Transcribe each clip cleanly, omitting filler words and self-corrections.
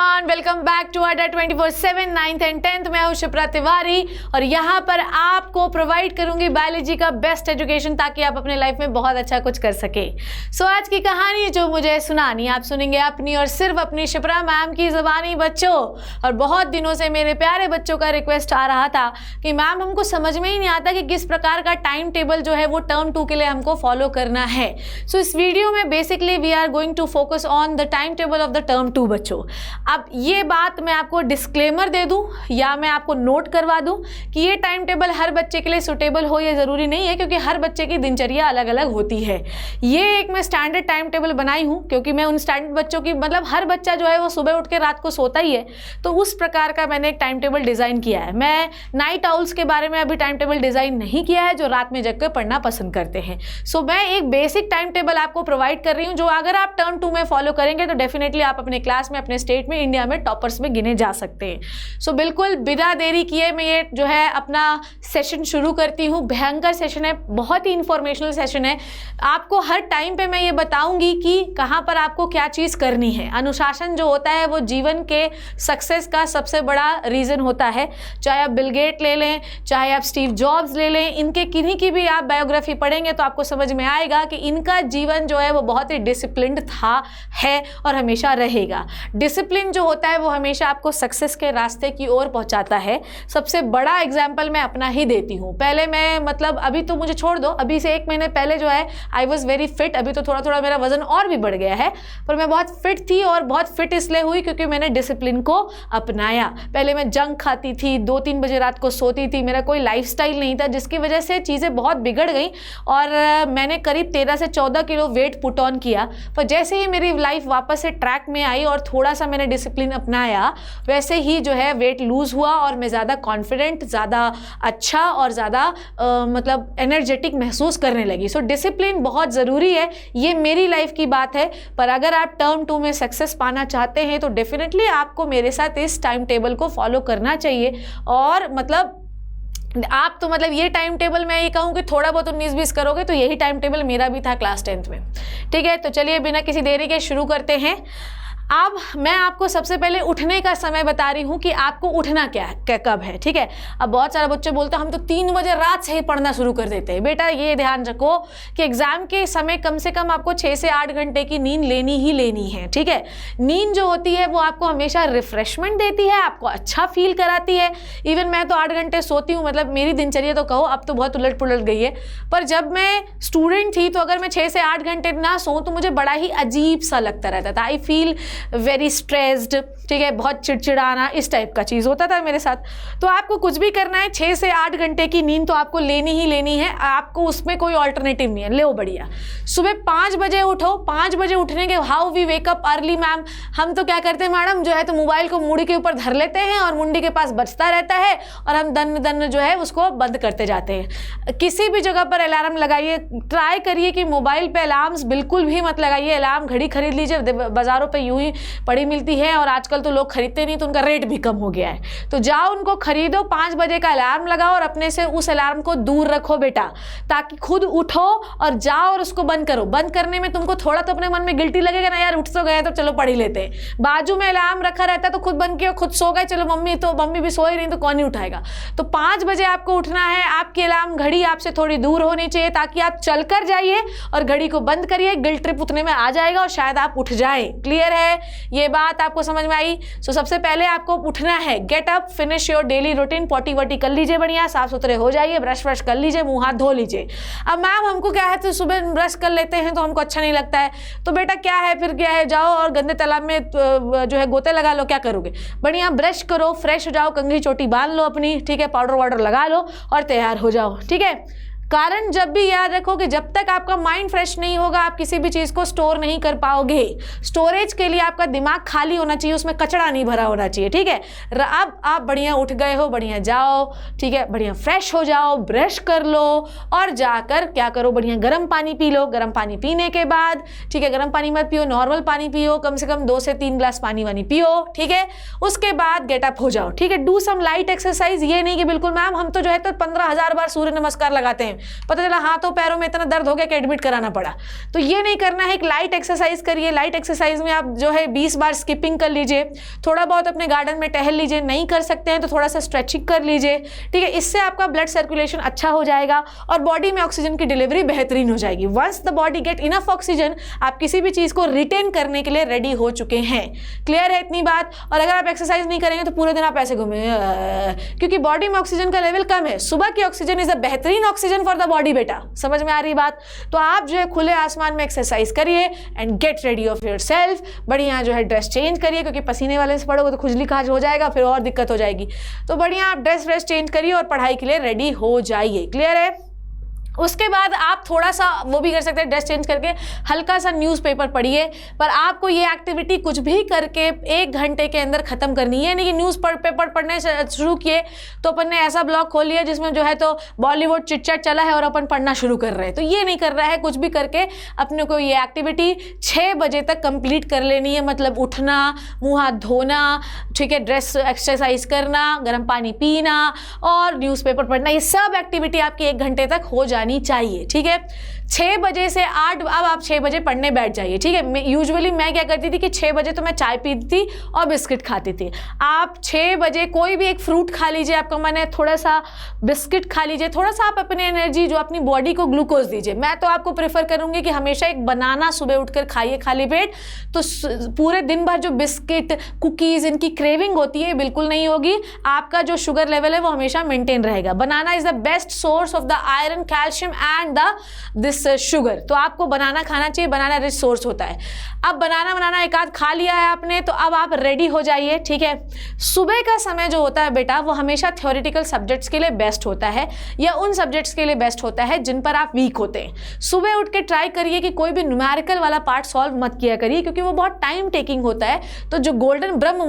Everyone, welcome back to अड्डा 24/7 9th and 10th। मैं हूं शिप्रा तिवारी और यहाँ पर आपको प्रोवाइड करूंगी बायोलॉजी का बेस्ट एजुकेशन ताकि आप अपने लाइफ में बहुत अच्छा कुछ कर सके। सो आज की कहानी जो मुझे सुनानी आप सुनेंगे अपनी और सिर्फ अपनी शिप्रा मैम की ज़बानी बच्चों। और बहुत दिनों से मेरे प्यारे बच्चों का रिक्वेस्ट आ रहा था कि मैम हमको समझ में ही नहीं आता कि किस प्रकार का टाइम टेबल जो है वो टर्म 2 के लिए हमको फॉलो करना है। सो इस वीडियो में basically we are going to focus on the time table of the term 2 बच्चों। अब ये बात मैं आपको डिस्क्लेमर दे दूं या मैं आपको नोट करवा दूं कि ये टाइम टेबल हर बच्चे के लिए सुटेबल हो ये ज़रूरी नहीं है, क्योंकि हर बच्चे की दिनचर्या अलग अलग होती है। ये एक मैं स्टैंडर्ड टाइम टेबल बनाई हूँ क्योंकि मैं उन स्टैंडर्ड बच्चों की मतलब हर बच्चा जो है वो सुबह उठ के रात को सोता ही है, तो उस प्रकार का मैंने एक टाइम टेबल डिज़ाइन किया है। मैं नाइट आउल्स के बारे में अभी टाइम टेबल डिज़ाइन नहीं किया है जो रात में जग कर पढ़ना पसंद करते हैं। सो मैं एक बेसिक टाइम टेबल आपको प्रोवाइड कर रही हूँ जो अगर आप टर्म 2 में फॉलो करेंगे तो डेफिनेटली आप अपने क्लास में, अपने स्टेट में, इंडिया में टॉपर्स में गिने जा सकते हैं। सो बिल्कुल बिना देरी किए मैं ये जो है अपना सेशन शुरू करती हूँ। भयंकर सेशन है, बहुत ही इंफॉर्मेशनल सेशन है। आपको हर टाइम पे मैं ये बताऊंगी कि कहाँ पर आपको क्या चीज़ करनी है। अनुशासन जो होता है वो जीवन के सक्सेस का सबसे बड़ा रीज़न होता है। चाहे आप बिल गेट ले लें, चाहे आप स्टीव जॉब्स ले लें, इनके किन्हीं की भी आप बायोग्राफी पढ़ेंगे तो आपको समझ में आएगा कि इनका जीवन जो है वो बहुत ही डिसिप्लिन्ड था, है और हमेशा रहेगा। डिसिप्लिन जो होता है वो हमेशा आपको सक्सेस के रास्ते की ओर पहुंचाता है। सबसे बड़ा एग्जाम्पल मैं अपना ही देती हूँ। पहले मैं मतलब अभी तो मुझे छोड़ दो, अभी से 1 महीने पहले जो है आई वॉज वेरी फिट। अभी तो थोड़ा थोड़ा मेरा वजन और भी बढ़ गया है, पर मैं बहुत फिट थी और बहुत फिट इसलिए हुई क्योंकि मैंने डिसिप्लिन को अपनाया। पहले मैं जंक खाती थी, 2-3 बजे रात को सोती थी, मेरा कोई लाइफस्टाइल नहीं था जिसकी वजह से चीज़ें बहुत बिगड़ गई और मैंने करीब 13 से 14 किलो वेट पुट ऑन किया। पर जैसे ही मेरी लाइफ वापस से ट्रैक में आई और थोड़ा सा मैंने डिसिप्लिन अपनाया, वैसे ही जो है वेट लूज़ हुआ और मैं ज़्यादा कॉन्फिडेंट, ज़्यादा अच्छा और ज़्यादा मतलब एनर्जेटिक महसूस करने लगी। सो डिसिप्लिन बहुत ज़रूरी है, ये मेरी लाइफ की बात है। पर अगर आप टर्म 2 में सक्सेस पाना चाहते हैं तो डेफिनेटली आपको मेरे साथ इस टाइम टेबल को फॉलो करना चाहिए। और मतलब आप तो मतलब ये टाइम टेबल मैं ये कहूँ कि थोड़ा बहुत 19-20 करोगे तो यही टाइम टेबल मेरा भी था क्लास 10th में। ठीक है, तो चलिए बिना किसी देरी के शुरू करते हैं। अब मैं आपको सबसे पहले उठने का समय बता रही हूँ कि आपको उठना क्या कब है। ठीक है, अब बहुत सारे बच्चे बोलते हैं हम तो 3 बजे रात से ही पढ़ना शुरू कर देते हैं। बेटा ये ध्यान रखो कि एग्जाम के समय कम से कम आपको 6 से 8 घंटे की नींद लेनी ही लेनी है। ठीक है, नींद जो होती है वो आपको हमेशा रिफ्रेशमेंट देती है, आपको अच्छा फील कराती है। इवन मैं तो 8 घंटे सोती हूँ, मतलब मेरी दिनचर्या तो कहो अब तो बहुत उलट पुलट गई है, पर जब मैं स्टूडेंट थी तो अगर मैं 6 से 8 घंटे ना सोऊं तो मुझे बड़ा ही अजीब सा लगता रहता था। आई फील वेरी स्ट्रेस्ड, ठीक है, बहुत चिड़चिड़ाना, इस टाइप का चीज़ होता था मेरे साथ। तो आपको कुछ भी करना है, 6 से 8 घंटे की नींद तो आपको लेनी ही लेनी है, आपको उसमें कोई ऑल्टरनेटिव नहीं है। ले बढ़िया, सुबह 5 बजे उठो। 5 बजे उठने के how we wake up early ma'am, हम तो क्या करते हैं मैडम जो है तो मोबाइल को मुंडी के ऊपर धर लेते हैं और मुंडी के पास बजता रहता है और हम दन दन जो है उसको बंद करते जाते हैं। किसी भी जगह पर अलार्म लगाइए, ट्राई करिए कि मोबाइल पे अलार्म्स बिल्कुल भी मत लगाइए। अलार्म घड़ी खरीद लीजिए, बाज़ारों पे यूं ही पड़ी मिलती है और आजकल तो लोग खरीदते नहीं तो उनका रेट भी कम हो गया है। तो जाओ उनको खरीदो, 5 बजे का अलार्म लगाओ और अपने से उस अलार्म को दूर रखो बेटा, ताकि खुद उठो और जाओ और उसको बंद करो। बंद करने में तुमको थोड़ा तो अपने मन में गिल्टी लगेगा ना, यार उठ तो गए तो चलो पढ़ ही लेते हैं। बाजू में अलार्म रखा रहता है तो खुद बंद किया, खुद सो गए, चलो मम्मी भी सोई नहीं तो कौन ही उठाएगा। तो 5 बजे आपको उठना है। आपकी अलार्म घड़ी आपसे थोड़ी दूर होनी चाहिए ताकि आप चल कर जाइए और घड़ी को बंद करिए। गिल्ट ट्रिप उतने में आ जाएगा और शायद आप उठ जाए। क्लियर है, ये बात आपको समझ में आई? सो सबसे पहले आपको उठना है, get up, finish your daily routine, potty वटी कर लीजिए, बढ़िया साफ सुथरे हो जाइए, ब्रश व्रश कर लीजिए, मुंह हाथ धो लीजिए। अब मैम हमको क्या है तो सुबह ब्रश कर लेते हैं तो हमको अच्छा नहीं लगता है, तो बेटा क्या है फिर क्या है, जाओ और गंदे तालाब में जो है गोते लगा लो। क्या करोगे, बढ़िया ब्रश करो, फ्रेश हो जाओ, कंघी चोटी बांध लो अपनी, ठीक है, पाउडर वाउडर लगा लो और तैयार हो जाओ। ठीक है, कारण जब भी याद रखो कि जब तक आपका माइंड फ्रेश नहीं होगा आप किसी भी चीज़ को स्टोर नहीं कर पाओगे। स्टोरेज के लिए आपका दिमाग खाली होना चाहिए, उसमें कचरा नहीं भरा होना चाहिए। ठीक है, अब आप बढ़िया उठ गए हो, बढ़िया जाओ, ठीक है, बढ़िया फ्रेश हो जाओ, ब्रश कर लो और जाकर क्या करो, बढ़िया गर्म पानी पी लो। गर्म पानी पीने के बाद, ठीक है, गर्म पानी मत पियो, नॉर्मल पानी पियो, कम से कम 2 से 3 ग्लास पानी वानी पियो। ठीक है, उसके बाद गेट अप हो जाओ। ठीक है, डू सम लाइट एक्सरसाइज। ये नहीं कि बिल्कुल मैम हम तो जो है तो 15,000 बार सूर्य नमस्कार लगाते हैं, पता चला हाथों पैरों में इतना दर्द हो गया कि एडमिट कराना पड़ा। तो ये नहीं करना है। एक लाइट एक्सरसाइज करिए। लाइट एक्सरसाइज में आप जो है 20 बार स्किपिंग कर लीजिए, थोड़ा बहुत अपने गार्डन में टहल लीजिए, नहीं कर सकते हैं तो थोड़ा सा स्ट्रेचिंग कर लीजिए, ठीक है। इससे आपका ब्लड सर्कुलेशन अच्छा हो जाएगा और बॉडी में ऑक्सीजन की डिलीवरी बेहतरीन हो जाएगी। Once the body get enough oxygen, आप किसी भी चीज़ को रिटेन करने के लिए रेडी हो चुके हैं। क्लियर है इतनी बात? और अगर आप एक्सरसाइज नहीं करेंगे तो पूरे दिन आप ऐसे घूमेंगे, क्योंकि बॉडी में ऑक्सीजन का लेवल कम है। सुबह की ऑक्सीजन इज अ बेहतरीन ऑक्सीजन फॉर द बॉडी बेटा। समझ में आ रही बात? तो आप जो है खुले आसमान में एक्सरसाइज करिए and get ready of your self. बढ़िया जो है ड्रेस चेंज करिए, क्योंकि पसीने वाले से पड़ोगे तो खुजली खाज हो जाएगा, फिर और दिक्कत हो जाएगी। तो बढ़िया आप ड्रेस चेंज करिए और पढ़ाई के लिए रेडी हो जाइए। क्लियर है? उसके बाद आप थोड़ा सा वो भी कर सकते हैं, ड्रेस चेंज करके हल्का सा न्यूज़पेपर पढ़िए। पर आपको ये एक्टिविटी कुछ भी करके 1 घंटे के अंदर ख़त्म करनी है। नहीं कि न्यूज़पेपर पढ़ने से शुरू किए तो अपन ने ऐसा ब्लॉग खोल लिया जिसमें जो है तो बॉलीवुड चिटचैट चला है और अपन पढ़ना शुरू कर रहे हैं। तो ये नहीं कर रहा है। कुछ भी करके अपने को ये एक्टिविटी 6 बजे तक कंप्लीट कर लेनी है। मतलब उठना, मुँह हाथ धोना, ठीक है, ड्रेस एक्सरसाइज करना, गर्म पानी पीना और न्यूज़पेपर पढ़ना, ये सब एक्टिविटी आपकी 1 घंटे तक हो जानी चाहिए। ठीक है, 6 बजे से 8, अब आप 6 बजे पढ़ने बैठ जाइए। ठीक है, यूजुअली मैं क्या करती थी कि 6 बजे तो मैं चाय पीती थी और बिस्किट खाती थी। आप 6 बजे कोई भी एक फ्रूट खा लीजिए, आपका मन है थोड़ा सा बिस्किट खा लीजिए, थोड़ा सा आप अपनी एनर्जी जो अपनी बॉडी को ग्लूकोज दीजिए। मैं तो आपको प्रेफर करूंगी कि हमेशा एक बनाना सुबह उठकर खाइए खाली पेट, तो पूरे दिन भर जो बिस्किट कुकीज़ इनकी क्रेविंग होती है बिल्कुल नहीं होगी। आपका जो शुगर लेवल है वो हमेशा मेंटेन रहेगा। Banana is the best source of the iron, calcium and this sugar. तो आपको बनाना खाना चाहिए, बनाना रिच सोर्स होता है। अब बनाना एक आध खा लिया है आपने, तो अब आप रेडी हो जाइए। ठीक है, सुबह का समय जो होता है बेटा वो हमेशा थ्योरेटिकल सब्जेक्ट्स के लिए बेस्ट होता है, या उन सब्जेक्ट्स के लिए बेस्ट होता है जिन पर आप वीक होते हैं। सुबह उठ के ट्राई करिए कि कोई भी न्यूमेरिकल वाला पार्ट सॉल्व मत किया करिए, क्योंकि वो बहुत टाइम टेकिंग होता है। तो जो गोल्डन ब्रह्म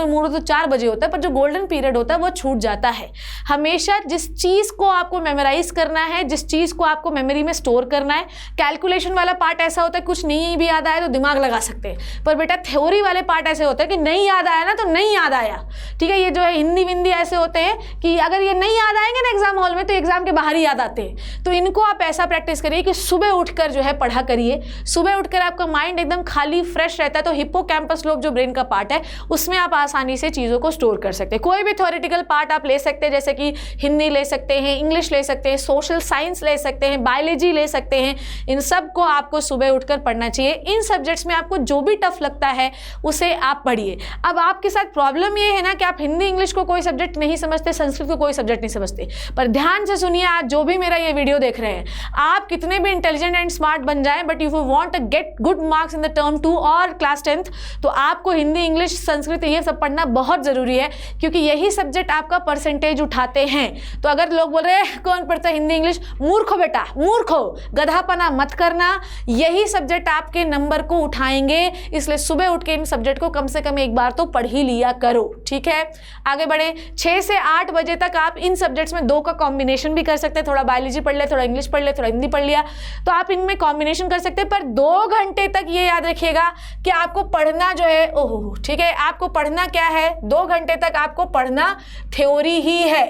मुहूर्त तो 4 बजे होता है, पर जो गोल्डन पीरियड होता है वो छूट जाता है। हमेशा जिस चीज़ को आपको मेमोराइज करना है, जिस चीज़ को आपको मेमोरी में स्टोर करना है, कैलकुलेशन वाला पार्ट ऐसा होता है कुछ नहीं भी याद आया तो दिमाग लगा सकते हैं, पर बेटा थ्योरी वाले पार्ट ऐसे होते हैं कि नहीं याद आया ना तो नहीं याद आया। ठीक है, ये जो है हिंदी विंदी ऐसे होते हैं कि अगर ये नहीं याद आएंगे ना एग्जाम हॉल में तो एग्जाम के बाहर ही याद आते हैं। तो इनको आप ऐसा प्रैक्टिस करिए कि सुबह उठकर जो है पढ़ा करिए। सुबह उठकर आपका माइंड एकदम खाली फ्रेश रहता है, तो हिप्पोकैम्पस लोब जो ब्रेन का पार्ट है उसमें आप आसानी से चीज़ों को स्टोर कर सकते हैं। कोई भी थ्योरेटिकल पार्ट आप ले सकते हैं, जैसे कि हिंदी ले सकते हैं, इंग्लिश ले सकते हैं, सोशल साइंस ले सकते हैं, बायोलॉजी ले सकते हैं। इन सब को आपको सुबह उठकर पढ़ना चाहिए। इन सब्जेक्ट्स में आपको जो भी टफ लगता है उसे आप पढ़िए। अब आपके साथ प्रॉब्लम ये है ना कि आप हिंदी इंग्लिश को कोई सब्जेक्ट नहीं समझते, संस्कृत को कोई सब्जेक्ट नहीं समझते, पर ध्यान से सुनिए, आज जो भी मेरा ये वीडियो देख रहे हैं, आप कितने भी इंटेलिजेंट एंड स्मार्ट बन जाएं, but if you want to get good marks in the term 2 और क्लास 10th, तो आपको हिंदी इंग्लिश संस्कृत ये सब पढ़ना बहुत ज़रूरी है, क्योंकि यही सब्जेक्ट आपका परसेंटेज उठाते हैं। तो अगर लोग बोल रहे हैं कौन पढ़ता है हिंदी इंग्लिश, मूर्ख हो बेटा, मूर्ख हो, गधापना मत करना। यही सब्जेक्ट आपके नंबर को उठाएंगे, इसलिए सुबह उठ के इन सब्जेक्ट को कम से कम एक बार तो पढ़ ही लिया करो। ठीक है, आगे बढ़े। 6 से 8 बजे तक आप इन सब्जेक्ट्स में 2 का कॉम्बिनेशन भी कर सकते हैं। थोड़ा बायोलॉजी पढ़ लिया, थोड़ा इंग्लिश पढ़ लिया, थोड़ा हिंदी पढ़ लिया, तो आप इनमें कॉम्बिनेशन कर सकते हैं। पर 2 घंटे तक ये याद रखिएगा कि आपको पढ़ना जो है, ओह ठीक है, आपको पढ़ना क्या है, 2 घंटे तक आपको पढ़ना थ्योरी ही है।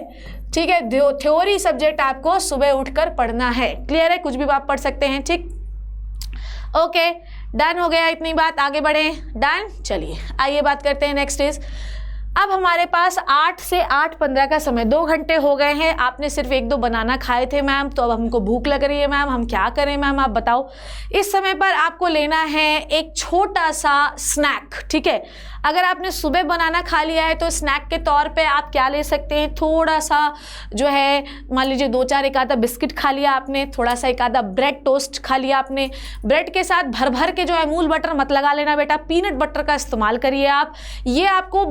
ठीक है, थ्योरी सब्जेक्ट आपको सुबह उठकर पढ़ना है। क्लियर है? कुछ भी आप पढ़ सकते हैं। ठीक, ओके, डन हो गया इतनी बात, आगे बढ़े। डन, चलिए आइए बात करते हैं नेक्स्ट इज। अब हमारे पास 8 से 8:15 का समय, 2 घंटे हो गए हैं। आपने सिर्फ 1-2 बनाना खाए थे मैम, तो अब हमको भूख लग रही है मैम, हम क्या करें मैम, आप बताओ। इस समय पर आपको लेना है एक छोटा सा स्नैक। ठीक है, अगर आपने सुबह बनाना खा लिया है तो स्नैक के तौर पे आप क्या ले सकते हैं, थोड़ा सा जो है मान लीजिए 2-4 एक आधा बिस्किट खा लिया आपने, थोड़ा सा एक आधा ब्रेड टोस्ट खा लिया आपने। ब्रेड के साथ भर भर के जो है अमूल बटर मत लगा लेना बेटा, पीनट बटर का इस्तेमाल करिए आप। ये आपको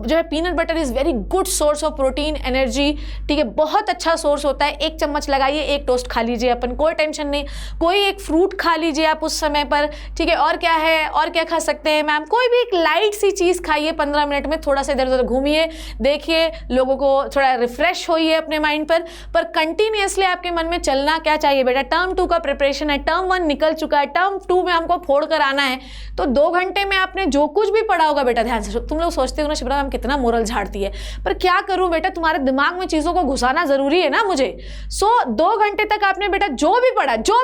जो है peanut butter is very good source of protein energy. ठीक है, बहुत अच्छा सोर्स होता है। 1 चम्मच लगाइए, 1 टोस्ट खा लीजिए अपन, कोई टेंशन नहीं। कोई एक फ्रूट खा लीजिए आप उस समय पर। ठीक है, और क्या है, और क्या खा सकते हैं मैम, कोई भी एक लाइट सी चीज़ खाइए 15 मिनट में, थोड़ा सा इधर उधर घूमिए, देखिए, लोगों को थोड़ा रिफ्रेश होइए अपने माइंड पर कंटिन्यूसली आपके मन में चलना क्या चाहिए बेटा, टर्म 2 का प्रिपरेशन है, टर्म 1 निकल चुका है, टर्म 2 में हमको फोड़ कर आना है। तो 2 घंटे में आपने जो कुछ भी पढ़ा होगा बेटा, ध्यान से, तुम लोग सोचते हो ना शिप्रा मैम कितना मोरल झाड़ती है, पर क्या करूं बेटा, तुम्हारे दिमाग में चीज़ों को घुसाना जरूरी है ना मुझे। 2 घंटे तक आपने बेटा जो भी पढ़ा, जो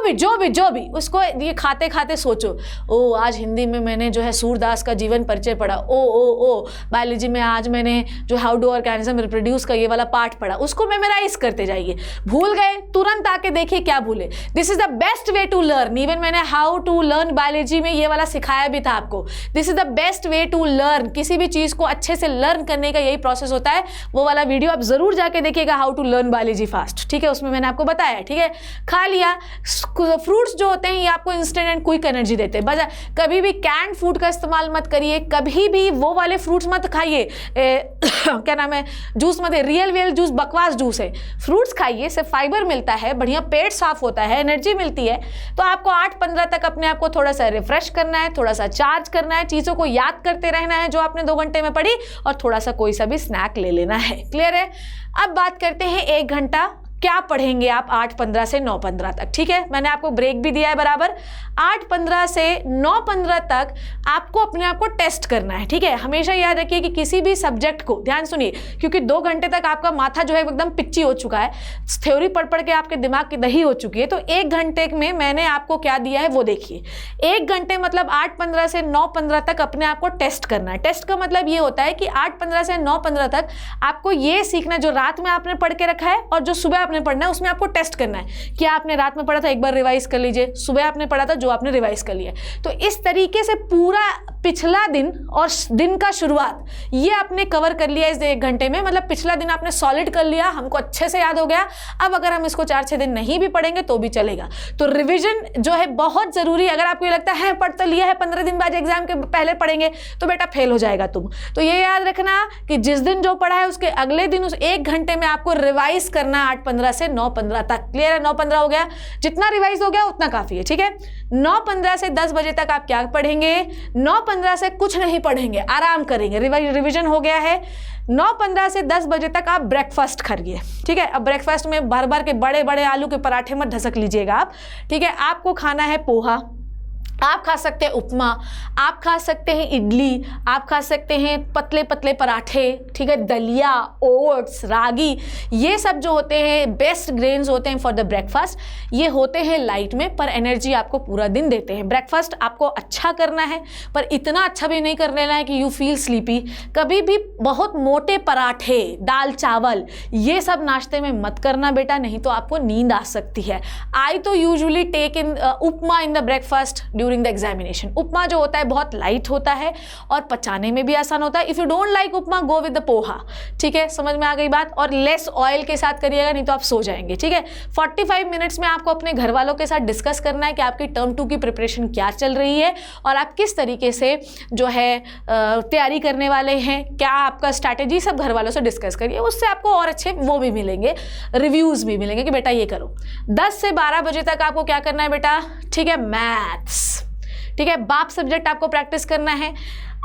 भी उसको ये खाते खाते सोचो, ओ आज हिंदी में मैंने जो है सूरदास का जीवन परिचय पढ़ा, ओ बायोलॉजी में आज मैंने जो हाउ डू ऑर्गेनिज्म रिप्रोड्यूस का ये वाला पार्ट पढ़ा, उसको मेमोराइज करते जाइए। भूल गए, तुरंत आके देखिए क्या भूले। This is the best way to learn. Even मैंने हाउ टू लर्न बायोलॉजी में ये वाला सिखाया भी था आपको। This is the best way to learn. किसी भी चीज को अच्छे से लर्न करने का यही प्रोसेस होता है। वो वाला वीडियो आप जरूर जाके देखिएगा, how to learn biology fast, ठीक है, उसमें मैंने आपको बताया, ठीक है। खा लिया, फ्रूट्स जो होते हैं ये आपको इंस्टेंट एंड क्विक एनर्जी देते हैं। बस कभी भी कैंड फूड का इस्तेमाल मत करिए, कभी भी वो वाले फ्रूट्स मत खाइए, क्या नाम है, जूस मत, रियल जूस बकवास जूस है। फ्रूट्स खाइए, इससे फाइबर मिलता है, बढ़िया पेट साफ होता है, एनर्जी मिलती है। तो आपको 8-15 तक अपने आप को थोड़ा सा रिफ्रेश करना है, थोड़ा सा चार्ज करना है, चीज़ों को याद करते रहना है जो आपने 2 घंटे में पढ़ी, और थोड़ा सा कोई सा भी स्नैक ले लेना है। क्लियर है? अब बात करते हैं 1 घंटा क्या पढ़ेंगे आप 8:15 से 9:15 तक, ठीक है। मैंने आपको ब्रेक भी दिया है बराबर। 8:15 से 9:15 तक आपको अपने आप को टेस्ट करना है, ठीक है। हमेशा याद रखिए कि किसी भी सब्जेक्ट को, ध्यान सुनिए, क्योंकि 2 घंटे तक आपका माथा जो है एकदम पिच्ची हो चुका है, थ्योरी पढ़ के आपके दिमाग की दही हो चुकी है। तो 1 घंटे में मैंने आपको क्या दिया है वो देखिए। 1 घंटे मतलब 8:15 से 9:15 तक अपने आप को टेस्ट करना है। टेस्ट का मतलब ये होता है कि 8:15 से 9:15 तक आपको ये सीखना, जो रात में आपने पढ़ के रखा है और जो सुबह आपने पढ़ना है, उसमें आपको टेस्ट करना है। क्या आपने रात में पढ़ा था, एक बार रिवाइज कर लीजिए, सुबह आपने पढ़ा था जो आपने रिवाइज कर लिया। तो इस तरीके से पूरा पिछला दिन और दिन का शुरुआत ये आपने कवर कर लिया इस 1 घंटे में। मतलब पिछला दिन आपने सॉलिड कर लिया, हमको अच्छे से याद हो गया। अब अगर हम इसको 4-6 दिन नहीं भी पढ़ेंगे तो भी चलेगा। तो रिविजन जो है बहुत जरूरी। अगर आपको लगता है पढ़ तो लिया है, 15 दिन बाद एग्जाम के पहले पढ़ेंगे, तो बेटा फेल हो जाएगा तुम। तो ये याद रखना कि जिस दिन जो पढ़ा है उसके अगले दिन उस 1 घंटे में आपको रिवाइज करना 8:15 से 9:15 तक। क्लियर है? 9:15 हो गया, जितना रिवाइज हो गया उतना काफी है, ठीक है। 9:15 से 10 बजे तक आप क्या पढ़ेंगे? 9:15 से कुछ नहीं पढ़ेंगे, आराम करेंगे, रिविजन हो गया है। 9:15 से 10 बजे तक आप ब्रेकफास्ट करिए, ठीक है। अब ब्रेकफास्ट में भर भर के बड़े बड़े आलू के पराठे मत ढसक लीजिएगा आप, ठीक है। आपको खाना है पोहा, आप खा सकते हैं उपमा, आप खा सकते हैं इडली, आप खा सकते हैं पतले पतले पराठे, ठीक है। दलिया, ओट्स, रागी, ये सब जो होते हैं बेस्ट ग्रेन्स होते हैं फॉर द ब्रेकफास्ट। ये होते हैं लाइट में, पर एनर्जी आपको पूरा दिन देते हैं। ब्रेकफास्ट आपको अच्छा करना है, पर इतना अच्छा भी नहीं कर लेना है कि यू फील स्लीपी। कभी भी बहुत मोटे पराठे, दाल चावल, ये सब नाश्ते में मत करना बेटा, नहीं तो आपको नींद आ सकती है। आई तो usually take in upma in the breakfast during the examination. Upma जो होता है बहुत लाइट होता है और पचाने में भी आसान होता है। If you don't like upma, go with the poha, ठीक है। समझ में आ गई बात? और लेस ऑयल के साथ करिएगा, नहीं तो आप सो जाएंगे, ठीक है। 45 मिनट्स में आपको अपने घर वालों के साथ डिस्कस करना है कि आपकी टर्म 2 की प्रिपरेशन क्या चल रही है और आप किस तरीके से जो है तैयारी करने वाले हैं, क्या आपका स्ट्रैटेजी, सब घर वालों से डिस्कस करिए। उससे आपको और अच्छे वो भी मिलेंगे, रिव्यूज भी मिलेंगे कि बेटा ये करो। 10 से 12 बजे तक आपको क्या करना है बेटा, ठीक है, मैथ्स, ठीक है। बाप सब्जेक्ट आपको प्रैक्टिस करना है।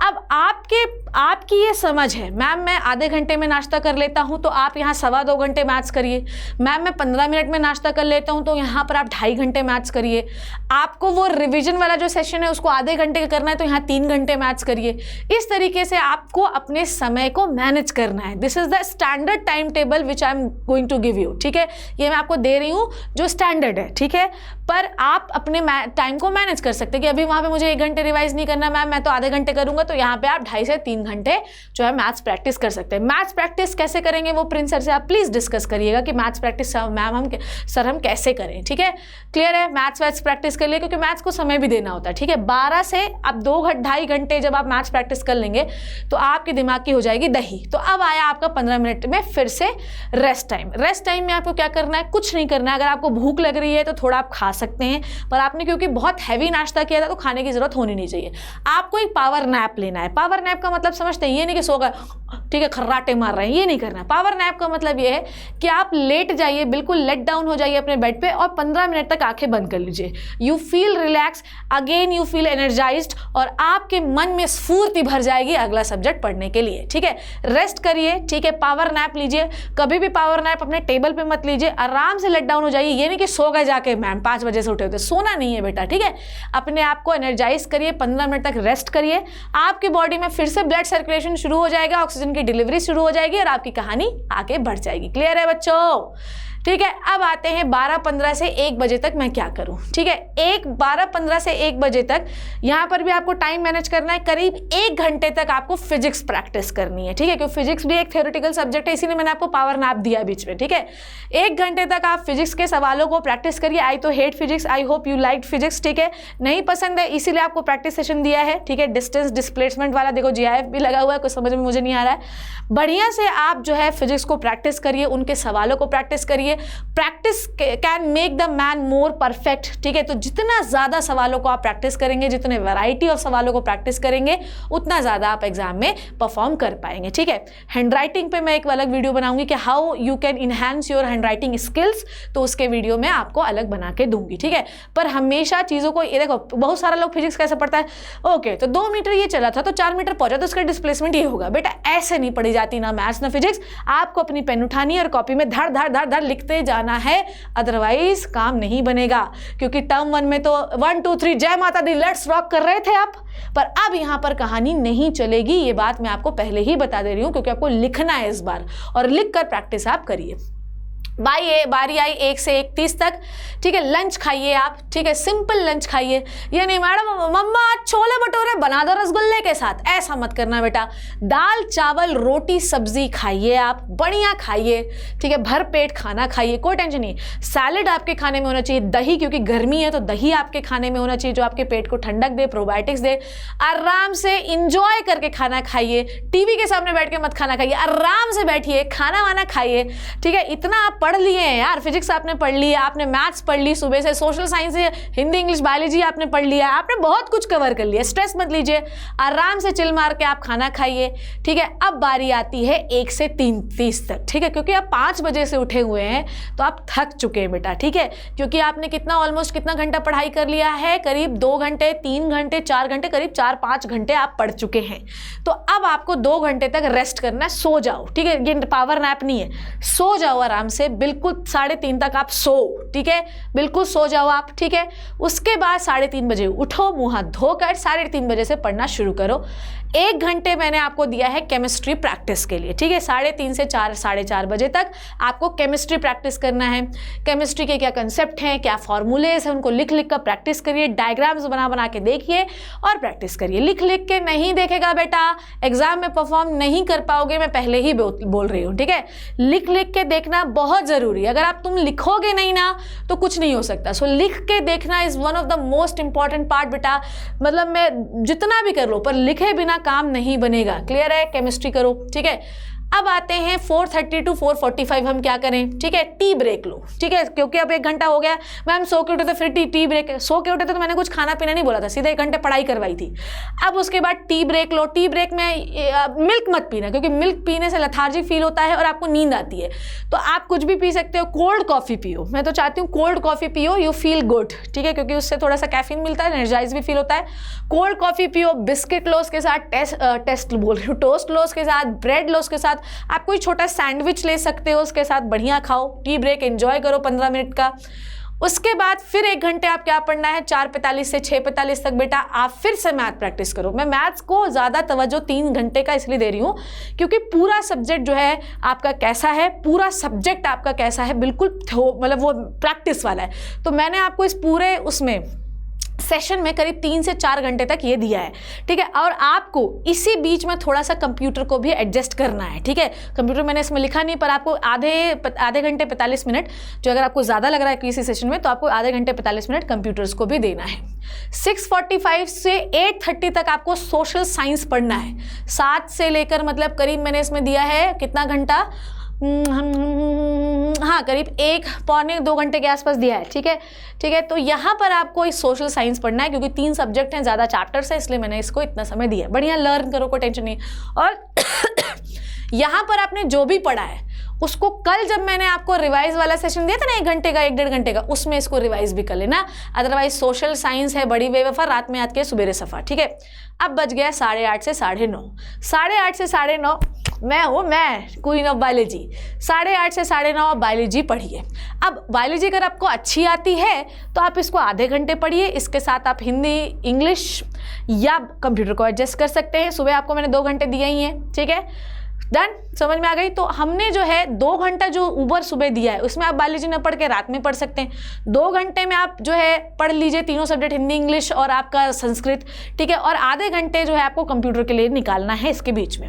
अब आपकी ये समझ है, मैम मैं आधे घंटे में नाश्ता कर लेता हूँ, तो आप यहाँ 2.25 घंटे मैथ्स करिए। मैम मैं 15 मिनट में नाश्ता कर लेता हूँ, तो यहाँ पर आप 2.5 घंटे मैथ्स करिए। आपको वो रिवीजन वाला जो सेशन है उसको आधे घंटे का करना है, तो यहाँ 3 घंटे मैथ्स करिए। इस तरीके से आपको अपने समय को मैनेज करना है। This is the standard time table which I am going to give you, ठीक है। ये मैं आपको दे रही हूँ जो स्टैंडर्ड है, ठीक है। पर आप अपने टाइम को मैनेज कर सकते हैं कि अभी वहाँ पे मुझे 1 घंटे रिवाइज नहीं करना मैम, मैं तो आधे घंटे करूँगा, तो यहाँ पे आप 2.5 से 3 घंटे जो है मैथ्स प्रैक्टिस कर सकते हैं। मैथ्स प्रैक्टिस कैसे करेंगे वो प्रिंस सर से आप प्लीज़ डिस्कस करिएगा कि मैथ्स प्रैक्टिस मैम हम कैसे करें, ठीक है। क्लियर है? मैथ्स प्रैक्टिस कर लिए, क्योंकि मैथ्स को समय भी देना होता है, ठीक है। 12 से अब 2-2.5 घंटे जब आप मैथ्स प्रैक्टिस कर लेंगे तो आपके दिमाग की हो जाएगी दही। तो अब आया आपका 15 मिनट में फिर से रेस्ट टाइम। रेस्ट टाइम में आपको क्या करना है? कुछ नहीं करना है। अगर आपको भूख लग रही है तो थोड़ा आप खा सकते हैं, पर आपने क्योंकि बहुत हैवी नाश्ता किया था तो खाने की जरूरत होनी नहीं चाहिए। आपको एक पावर नैप लेना है। पावर नैप का मतलब समझते हैं, ये नहीं कि सो गए ठीक है, खर्राटे मार रहे हैं, ये नहीं करना। पावर नैप का मतलब ये है कि आप लेट जाइए, बिल्कुल लेट डाउन हो जाइए अपने बेड पे और 15 मिनट तक आंखें बंद कर लीजिए। You feel relax, again you feel energised और आपके मन में स्फूर्ति भर जाएगी अगला सब्जेक्ट पढ़ने के लिए। ठीक है, रेस्ट करिए, ठीक है, पावर नैप लीजिए। कभी भी पावर नैप अपने टेबल पे मत लीजिए, आराम से लेट डाउन हो जाइए। ये नहीं कि सो गए जाके मैम 5 बजे से उठे होते, सोना नहीं है बेटा। ठीक है, अपने आप को एनर्जाइज करिए, 15 मिनट तक रेस्ट करिए, आपकी बॉडी में फिर से ब्लड सर्कुलेशन शुरू हो जाएगा, ऑक्सीजन की डिलीवरी शुरू हो जाएगी और आपकी कहानी आगे बढ़ जाएगी। क्लियर है बच्चों? ठीक है, अब आते हैं 12:15 से 1 बजे तक मैं क्या करूं। ठीक है, 12:15 से 1 बजे तक यहां पर भी आपको टाइम मैनेज करना है। करीब 1 घंटे तक आपको फिजिक्स प्रैक्टिस करनी है। ठीक है, क्योंकि फिजिक्स भी एक थ्योरेटिकल सब्जेक्ट है, इसीलिए मैंने आपको पावर नैप दिया बीच में। ठीक है, 1 घंटे तक आप फिजिक्स के सवालों को प्रैक्टिस करिए। आई तो hate physics, I hope you like physics. ठीक है, नहीं पसंद है इसीलिए आपको प्रैक्टिस सेशन दिया है। ठीक है, डिस्टेंस डिस्प्लेसमेंट वाला देखो GIF भी लगा हुआ है, कुछ समझ में मुझे नहीं आ रहा है। बढ़िया से आप जो है फिजिक्स को प्रैक्टिस करिए, उनके सवालों को प्रैक्टिस करिए। Practice can make the man more perfect. ठीक है, तो जितना ज़्यादा सवालों को आप प्रैक्टिस करेंगे, जितने वैरायटी ऑफ सवालों को प्रैक्टिस करेंगे, उतना ज़्यादा आप एग्जाम में परफॉर्म कर पाएंगे। ठीक है, हैंड राइटिंग पे मैं एक अलग वीडियो बनाऊंगी कि how you can enhance your hand writing skills, तो उसके वीडियो में आपको अलग बना के दूंगी। ठीक है, पर हमेशा चीज़ों को ये देखो, बहुत सारा लोग फिजिक्स कैसे पढ़ता है, ओके तो 2 मीटर ये चला था तो 4 मीटर पहुंचा तो उसका डिस्प्लेसमेंट ये होगा। बेटा ऐसे नहीं पढ़ी जाती ना मैथ्स ना फिजिक्स। आपको अपनी पेन उठानी और कॉपी में धड़ धड़ धड़ धड़ लिखते जाना है, अदरवाइज काम नहीं बनेगा। क्योंकि टर्म 1 में तो 1 2 3 जय माता दी लेट्स रॉक कर रहे थे आप, पर अब यहां पर कहानी नहीं चलेगी। ये बात मैं आपको पहले ही बता दे रही हूं, क्योंकि आपको लिखना है इस बार और लिख कर प्रैक्टिस आप करिए। बारी आई 1 से 1:30 तक। ठीक है, लंच खाइए आप। ठीक है, सिंपल लंच खाइए। ये नहीं मैडम मम्मा छोले भटूरे बना दो रसगुल्ले के साथ, ऐसा मत करना बेटा। दाल चावल रोटी सब्जी खाइए आप, बढ़िया खाइए। ठीक है, भर पेट खाना खाइए, कोई टेंशन नहीं। सैलेड आपके खाने में होना चाहिए, दही, क्योंकि गर्मी है तो दही आपके खाने में होना चाहिए जो आपके पेट को ठंडक दे, प्रोबायोटिक्स दे। आराम से इंजॉय करके खाना खाइए, टीवी के सामने बैठ के मत खाना खाइए, आराम से बैठिए, खाना वाना खाइए। ठीक है, इतना आप पढ़ लिए हैं यार, फिजिक्स आपने पढ़ लिया, आपने मैथ्स पढ़ ली सुबह से, सोशल साइंस से हिंदी इंग्लिश बायोलॉजी आपने पढ़ लिया, आपने बहुत कुछ कवर कर लिया। स्ट्रेस मत लीजिए, आराम से चिल मार के आप खाना खाइए। ठीक है, अब बारी आती है 1 से 3:30 तक। ठीक है, क्योंकि आप 5 बजे से उठे हुए हैं तो आप थक चुके हैं बेटा। ठीक है, क्योंकि आपने ऑलमोस्ट कितना घंटा पढ़ाई कर लिया है, करीब 2 घंटे 3 घंटे 4 घंटे, करीब 4-5 घंटे आप पढ़ चुके हैं। तो अब आपको 2 घंटे तक रेस्ट करना है, सो जाओ। ठीक है, ये पावर नैप नहीं है, सो जाओ आराम से, बिल्कुल 3:30 तक आप सो। ठीक है, बिल्कुल सो जाओ आप। ठीक है, उसके बाद 3:30 बजे उठो, मुंह हाथ धोकर 3:30 बजे से पढ़ना शुरू करो। 1 घंटे मैंने आपको दिया है केमिस्ट्री प्रैक्टिस के लिए। ठीक है, 3:30 से 4 साढ़े 4 बजे तक आपको केमिस्ट्री प्रैक्टिस करना है। केमिस्ट्री के क्या कंसेप्ट हैं, क्या फॉर्मूलेज हैं, उनको लिख लिख कर प्रैक्टिस करिए, डायग्राम्स बना बना के देखिए और प्रैक्टिस करिए। लिख लिख के नहीं देखेगा बेटा, एग्जाम में परफॉर्म नहीं कर पाओगे, मैं पहले ही बोल रही हूँ। ठीक है, लिख लिख के देखना बहुत जरूरी है। अगर तुम लिखोगे नहीं ना तो कुछ नहीं हो सकता। सो लिख के देखना is one of the most important part बेटा। मतलब मैं जितना भी कर लो पर लिखे बिना काम नहीं बनेगा। क्लियर है? केमिस्ट्री करो। ठीक है, अब आते हैं 4:30 to 4:45 हम क्या करें। ठीक है, टी ब्रेक लो। ठीक है, क्योंकि अब 1 घंटा हो गया, मैम सो के उठे तो फिर टी ब्रेक, सो के उठे तो मैंने कुछ खाना पीना नहीं बोला था, सीधे 1 घंटे पढ़ाई करवाई थी। अब उसके बाद टी ब्रेक लो। टी ब्रेक में मिल्क मत पीना, क्योंकि मिल्क पीने से लेथार्जी फील होता है और आपको नींद आती है। तो आप कुछ भी पी सकते हो, कोल्ड कॉफ़ी पियो। मैं तो चाहती हूँ कोल्ड कॉफ़ी पियो, यू फील गुड। ठीक है, क्योंकि उससे थोड़ा सा कैफीन मिलता है, एनर्जाइज भी फील होता है। कोल्ड कॉफ़ी पियो, बिस्किट लो उसके साथ, टोस्ट लो उसके साथ, ब्रेड लो उसके साथ, आप कोई छोटा सैंडविच ले सकते हो उसके साथ, बढ़िया खाओ। टी ब्रेक एंजॉय करो 15 मिनट का। उसके बाद फिर 1 घंटे आप क्या पढ़ना है, 4:45 से 6:45 तक बेटा आप फिर से मैथ प्रैक्टिस करो। मैं मैथ्स को ज़्यादा तवज्जो 3 घंटे का इसलिए दे रही हूँ क्योंकि पूरा सब्जेक्ट जो है आपका कैसा है, पूरा सब्जेक्ट आपका कैसा है, बिल्कुल मतलब वो प्रैक्टिस वाला है। तो मैंने आपको इस पूरे उसमें सेशन में करीब 3 से 4 घंटे तक ये दिया है। ठीक है, और आपको इसी बीच में थोड़ा सा कंप्यूटर को भी एडजस्ट करना है। ठीक है, कंप्यूटर मैंने इसमें लिखा नहीं, पर आपको आधे घंटे 45 मिनट, जो अगर आपको ज़्यादा लग रहा है किसी सेशन में तो आपको आधे घंटे 45 मिनट कंप्यूटर्स को भी देना है। 6:45 से 8:30 तक आपको सोशल साइंस पढ़ना है। 7 से लेकर मतलब करीब मैंने इसमें दिया है कितना घंटा, हाँ करीब 1-पौने-2 घंटे के आसपास दिया है। ठीक है, ठीक है, तो यहाँ पर आपको इस सोशल साइंस पढ़ना है क्योंकि 3 सब्जेक्ट हैं, ज़्यादा चैप्टर्स हैं, इसलिए मैंने इसको इतना समय दिया है। बढ़िया लर्न करो, कोई टेंशन नहीं। और यहाँ पर आपने जो भी पढ़ा है उसको कल जब मैंने आपको रिवाइज वाला सेशन दिया था ना 1 घंटे का 1-1.5 घंटे का, उसमें इसको रिवाइज भी कर लेना। अदरवाइज सोशल साइंस है बड़ी बेवफा, रात में याद किया सुबेरे सफ़ा, ठीक है। अब बज गया 8:30 से 9:30, 8:30 से 9:30 मैं क्वीन ऑफ बायोलॉजी, 8:30 से 9:30 बायोलॉजी पढ़िए। अब बायोलॉजी अगर आपको अच्छी आती है तो आप इसको आधे घंटे पढ़िए, इसके साथ आप हिंदी, इंग्लिश या कंप्यूटर को एडजस्ट कर सकते हैं। सुबह आपको मैंने 2 घंटे दिए ही हैं, ठीक है, डन, समझ में आ गई। तो हमने जो है 2 घंटा जो ऊपर सुबह दिया है उसमें आप बायोलॉजी न पढ़ के रात में पढ़ सकते हैं। 2 घंटे में आप जो है पढ़ लीजिए तीनों सब्जेक्ट, हिंदी, इंग्लिश और आपका संस्कृत, ठीक है। और आधे घंटे जो है आपको कंप्यूटर के लिए निकालना है इसके बीच में।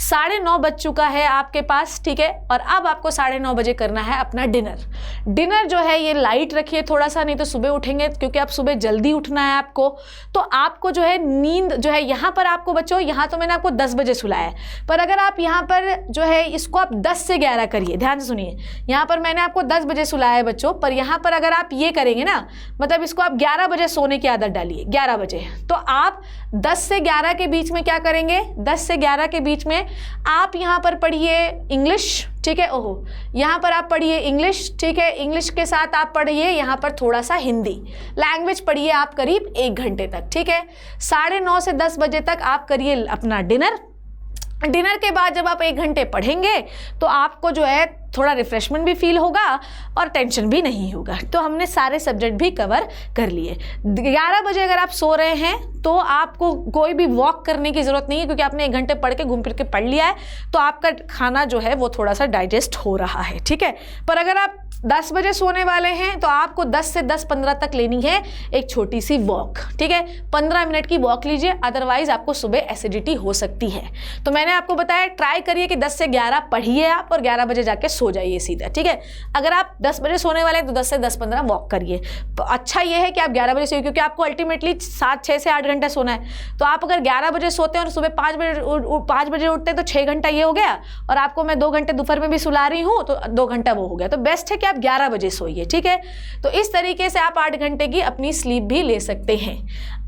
9:30 बज चुका है आपके पास, ठीक है। और अब आपको 9:30 बजे करना है अपना डिनर। डिनर जो है ये लाइट रखिए थोड़ा सा, नहीं तो सुबह उठेंगे, क्योंकि आप सुबह जल्दी उठना है आपको। तो आपको जो है नींद जो है यहाँ पर आपको बच्चों, यहाँ तो मैंने आपको 10 बजे सुलाया है, पर अगर आप यहाँ पर जो है इसको आप 10 से 11 करिए, ध्यान से सुनिए। यहाँ पर मैंने आपको 10 बजे सुलाया है बच्चों, पर यहाँ पर अगर आप ये करेंगे ना, मतलब इसको आप 11 बजे सोने की आदत डालिए, 11 बजे। तो आप 10 से 11 के बीच में क्या करेंगे, 10 से 11 के बीच में आप यहाँ पर पढ़िए इंग्लिश, ठीक है। ओहो, यहाँ पर आप पढ़िए इंग्लिश, ठीक है। इंग्लिश के साथ आप पढ़िए यहाँ पर थोड़ा सा हिंदी लैंग्वेज पढ़िए आप करीब 1 घंटे तक, ठीक है। 9:30 से 10 बजे तक आप करिए अपना डिनर। डिनर के बाद जब आप 1 घंटे पढ़ेंगे तो आपको जो है थोड़ा रिफ्रेशमेंट भी फील होगा और टेंशन भी नहीं होगा। तो हमने सारे सब्जेक्ट भी कवर कर लिए। 11 बजे अगर आप सो रहे हैं तो आपको कोई भी वॉक करने की ज़रूरत नहीं है, क्योंकि आपने 1 घंटे पढ़ के घूम फिर के पढ़ लिया है, तो आपका खाना जो है वो थोड़ा सा डाइजेस्ट हो रहा है, ठीक है। पर अगर आप 10 बजे सोने वाले हैं तो आपको 10 से 10:15 तक लेनी है एक छोटी सी वॉक, ठीक है। 15 मिनट की वॉक लीजिए, अदरवाइज आपको सुबह एसिडिटी हो सकती है। तो मैंने आपको बताया ट्राई करिए कि 10 से 11 पढ़िए आप और 11 बजे जाके सो जाइए सीधा, ठीक है। अगर आप 10 बजे सोने वाले हैं तो 10 से 10:15 वॉक करिए। तो अच्छा ये है कि आप 11 बजे सोइए, क्योंकि आपको अल्टीमेटली 6 से 8 घंटा सोना है। तो आप अगर 11 बजे सोते हैं और सुबह 5 बजे उठते हैं तो 6 घंटा ये हो गया, और आपको मैं 2 घंटे दोपहर में भी सुला रही हूँ तो 2 घंटा वो हो गया। तो बेस्ट है कि आप 11 बजे सोइए, ठीक है। तो इस तरीके से आप 8 घंटे की अपनी स्लीप भी ले सकते हैं।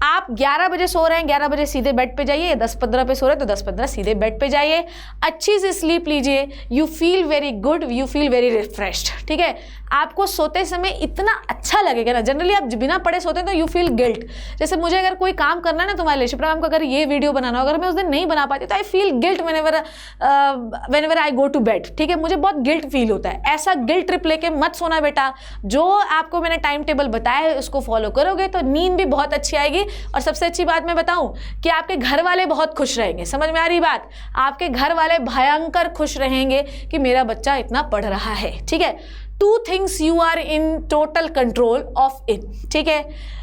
आप 11 बजे सो रहे हैं, 11 बजे सीधे बेड पे जाइए, 10:15 पे सो रहे हैं तो 10:15 सीधे बेड पे जाइए, अच्छी सी स्लीप लीजिए। You feel very good, you feel very refreshed, ठीक है। आपको सोते समय इतना अच्छा लगेगा ना, जनरली आप बिना पढ़े सोते हैं तो यू फील गिल्ट। जैसे मुझे अगर कोई काम करना है ना तुम्हारे लिए, शिप्रा मैम को अगर ये वीडियो बनाना हो, अगर मैं उस दिन नहीं बना पाती तो I feel guilt whenever I go to bed, ठीक है। मुझे बहुत गिल्ट फील होता है। ऐसा गिल्ट ट्रिप लेके मत सोना बेटा। जो आपको मैंने टाइम टेबल बताया है उसको फॉलो करोगे तो नींद भी बहुत अच्छी आएगी। और सबसे अच्छी बात मैं बताऊं कि आपके घर वाले बहुत खुश रहेंगे। समझ में आ रही बात? आपके घर वाले भयंकर खुश रहेंगे कि मेरा बच्चा इतना पढ़ रहा है, ठीक है। 2 things you are in total control of it, ठीक है।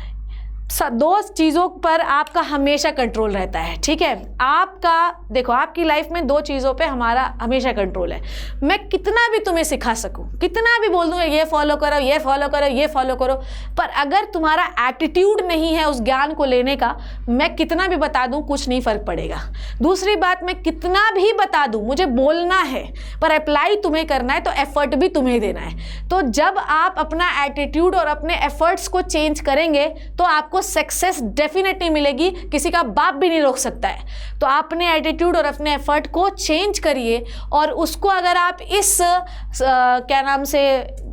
2 चीज़ों पर आपका हमेशा कंट्रोल रहता है, ठीक है। आपका देखो, आपकी लाइफ में 2 चीज़ों पे हमारा हमेशा कंट्रोल है। मैं कितना भी तुम्हें सिखा सकूं, कितना भी बोल दूं ये फॉलो करो, ये फॉलो करो, ये फॉलो करो, पर अगर तुम्हारा एटीट्यूड नहीं है उस ज्ञान को लेने का, मैं कितना भी बता दूं कुछ नहीं फर्क पड़ेगा। दूसरी बात, मैं कितना भी बता दूं, मुझे बोलना है पर अप्लाई तुम्हें करना है, तो एफर्ट भी तुम्हें देना है। तो जब आप अपना एटीट्यूड और अपने एफर्ट्स को चेंज करेंगे तो आपको सक्सेस डेफिनेटली मिलेगी। किसी का बाप भी नहीं रोक सकता है। तो अपने एटीट्यूड और अपने एफर्ट को चेंज करिए, और उसको अगर आप इस क्या नाम से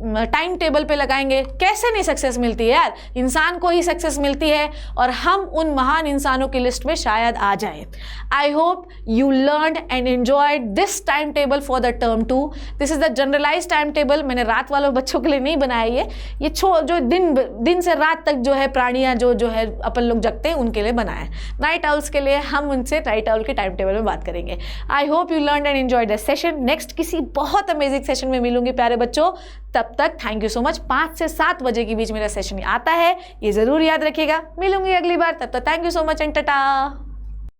टाइम टेबल पे लगाएंगे, कैसे नहीं सक्सेस मिलती है यार, इंसान को ही सक्सेस मिलती है, और हम उन महान इंसानों की लिस्ट में शायद आ जाए। I hope you learned and enjoyed this time table for the term 2। This is the generalise time table. मैंने रात वालों बच्चों के लिए नहीं बनाया ये जो दिन से रात तक जो है प्राणियां जो है अपन लोग जगते हैं उनके लिए बनाया है। नाइट आउल्स के लिए हम उनसे नाइट आउल के टाइम टेबल में बात करेंगे। आई hope you learn and enjoy the session. Next किसी बहुत अमेजिंग सेशन में मिलूंगी प्यारे बच्चों। तब तक थैंक यू सो मच। 5 से 7 बजे के बीच मेरा सेशन आता है, ये ज़रूर याद रखिएगा। मिलूंगी अगली बार, तब तक thank you so much and Tata.